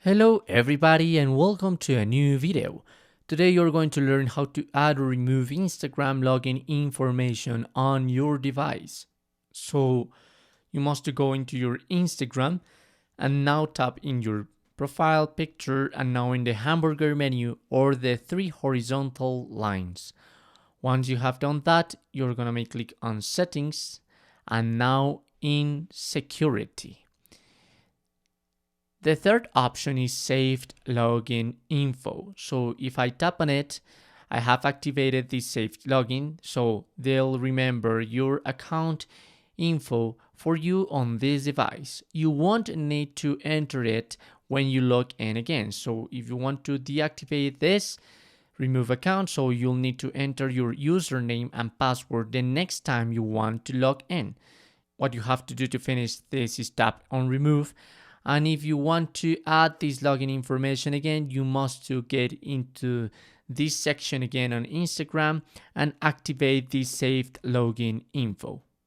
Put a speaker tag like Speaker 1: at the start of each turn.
Speaker 1: Hello everybody and welcome to a new video. Today you're going to learn how to add or remove Instagram login information on your device. So you must go into your Instagram and now tap in your profile picture and now in the hamburger menu or the three horizontal lines. Once you have done that, you're going to click on settings and now in security. The third option is saved login info. So if I tap on it, I have activated this saved login, so they'll remember your account info for you on this device. You won't need to enter it when you log in again. So if you want to deactivate this, remove account, so you'll need to enter your username and password the next time you want to log in. What you have to do to finish this is tap on remove. And if you want to add this login information again, you must to get into this section again on Instagram and activate this saved login info.